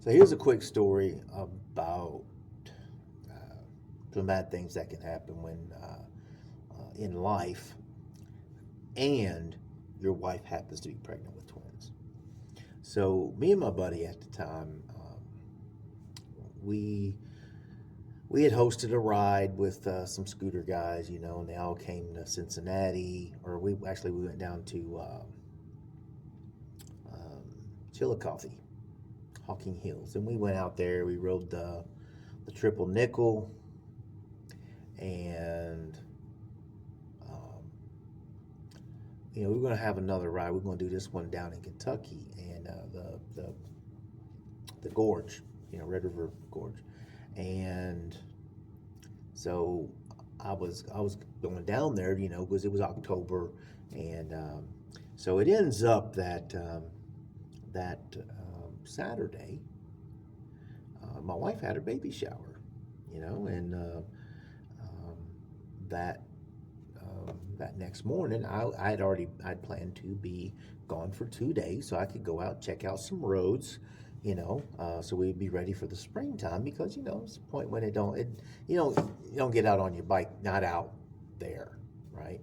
So here's a quick story about some bad things that can happen when in life, and your wife happens to be pregnant with twins. So me and my buddy at the time, we we had hosted a ride with some scooter guys, and they all came to Cincinnati, or we went down to um, Chillicothe, Hawking Hills, and we went out there. We rode the triple nickel, and um, we are going to have another ride. We're going to do this one down in Kentucky, and the gorge, Red River Gorge, and so I was going down there, because it was October, and so it ends up that Saturday, my wife had her baby shower, and um, that that next morning, I'd planned to be gone for 2 days so I could go out, check out some roads, so we'd be ready for the springtime, because it's the point when you don't get out on your bike not out there, right?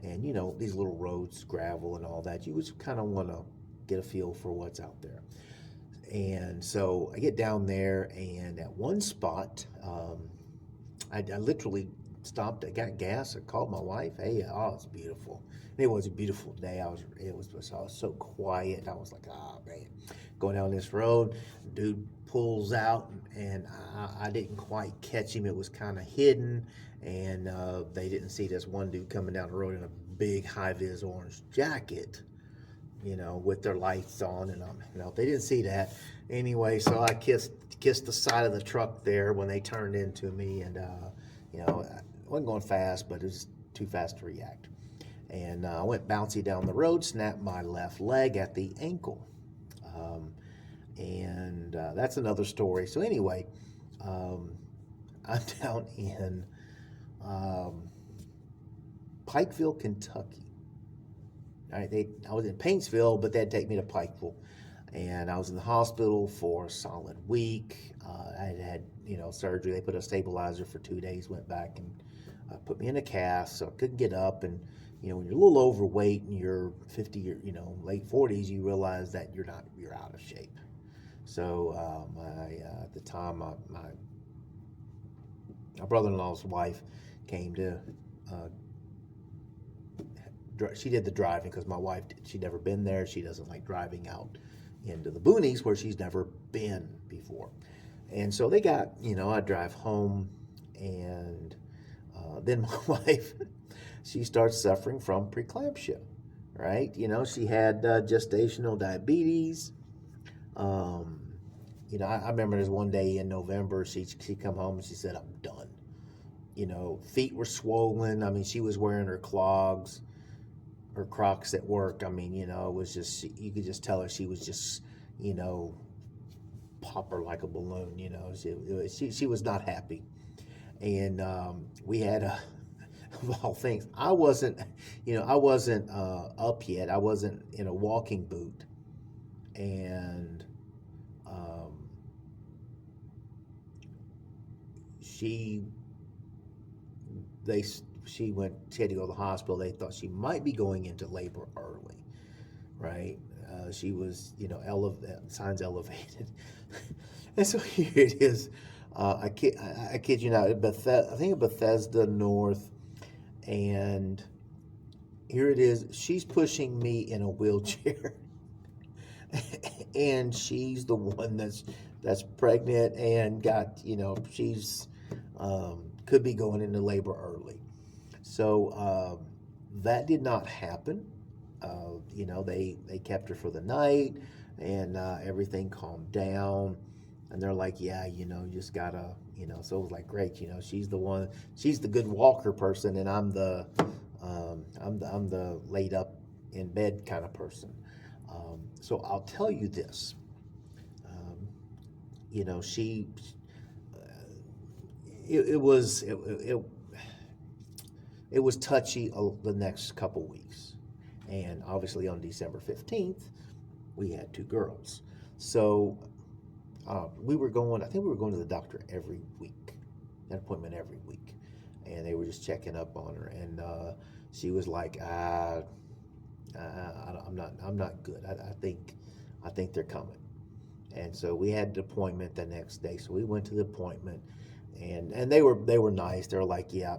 And these little roads, gravel and all that, you just kind of want to get a feel for what's out there. And so I get down there, and at one spot, I literally stopped. I got gas. I called my wife. Hey, oh, it's beautiful. And it was a beautiful day. I was so quiet. I was like, oh man, going down this road. Dude pulls out, and I didn't quite catch him. It was kind of hidden, and they didn't see this one dude coming down the road in a big high vis orange jacket, with their lights on, and they didn't see that anyway. So I kissed the side of the truck there when they turned into me, and I wasn't going fast, but it was too fast to react. And I went bouncy down the road, snapped my left leg at the ankle, um, and that's another story. So anyway, um, I'm down in um, Pikeville, Kentucky. All right, I was in Paintsville, but they'd take me to Pikeville, and I was in the hospital for a solid week. I had surgery. They put a stabilizer for 2 days. Went back and put me in a cast, so I couldn't get up. And when you're a little overweight and you're 50 or late 40s, you realize that you're out of shape. So at the time, my brother-in-law's wife came to uh, she did the driving, because my wife, she'd never been there. She doesn't like driving out into the boonies where she's never been before. And so I drive home, and then my wife, she starts suffering from preeclampsia, right? She had gestational diabetes. Um, I remember there's one day in November, she come home and she said, I'm done. Feet were swollen. I mean, she was wearing her clogs, her Crocs at work. I mean, it was just, you could just tell her she was just, pop her like a balloon. She was not happy, and we had of all things, I wasn't up yet. I wasn't in a walking boot, and um, she they she had to go to the hospital. They thought she might be going into labor early, right? She was, signs elevated. And so here it is. I kid you not, I think Bethesda North, and here it is. She's pushing me in a wheelchair, and she's the one that's pregnant and got, she's could be going into labor early. So that did not happen. They kept her for the night, and everything calmed down. And they're like, yeah, you just gotta, So it was like, great, she's the one, she's the good walker person, and I'm the laid up in bed kind of person. So I'll tell you this, she, it was it was touchy the next couple weeks. And obviously on December 15th, we had two girls. So we were going. I think we were going to the doctor every week, an appointment every week, and they were just checking up on her. And she was like, I'm not good. I think they're coming. And so we had the appointment the next day. So we went to the appointment, and they were nice. They were like, yeah,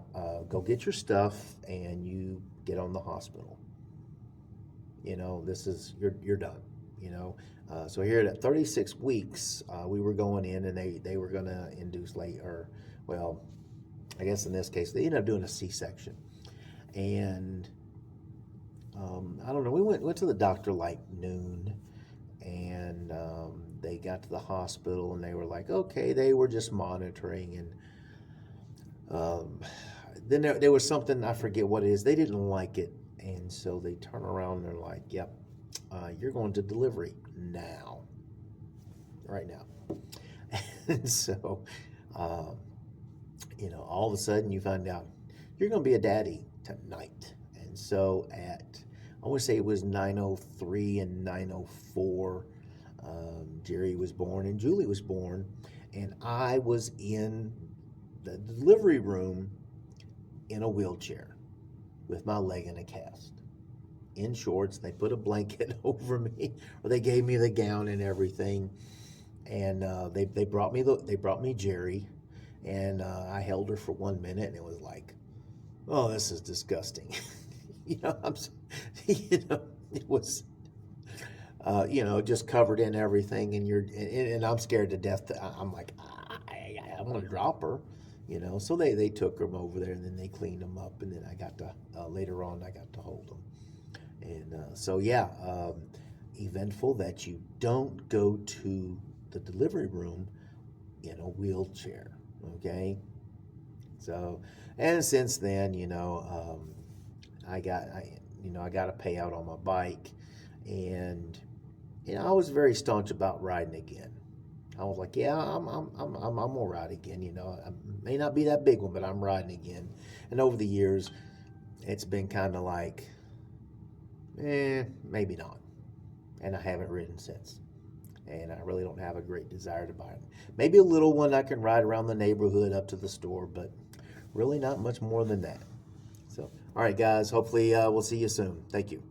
go get your stuff and you get on the hospital. This is you're done. So here at 36 weeks, we were going in, and they were going to induce late, or well, I guess in this case they ended up doing a C-section, and I don't know. We went to the doctor like noon, and they got to the hospital, and they were like, okay, they were just monitoring, and then there was something, I forget what it is. They didn't like it, and so they turn around and they're like, yep, you're going to delivery now, right now. And so, all of a sudden you find out you're going to be a daddy tonight. And so I want to say it was 9:03 and 9:04, Jerry was born and Julie was born, and I was in the delivery room in a wheelchair with my leg in a cast, in shorts. They put a blanket over me, or they gave me the gown and everything, and they brought me Jerry, and I held her for 1 minute, and it was like, oh, this is disgusting. you know, I'm, it was, just covered in everything, and I'm scared to death. I'm like, I'm gonna drop her. So they took them over there, and then they cleaned them up, and then I got to later on I got to hold them, and so yeah, eventful that you don't go to the delivery room in a wheelchair. Okay, so and since then, I got a payout on my bike, and I was very staunch about riding again. I was like, yeah, I'm gonna ride again. I may not be that big one, but I'm riding again. And over the years, it's been kind of like, maybe not. And I haven't ridden since. And I really don't have a great desire to buy it. Maybe a little one I can ride around the neighborhood up to the store, but really not much more than that. So, all right, guys. Hopefully, we'll see you soon. Thank you.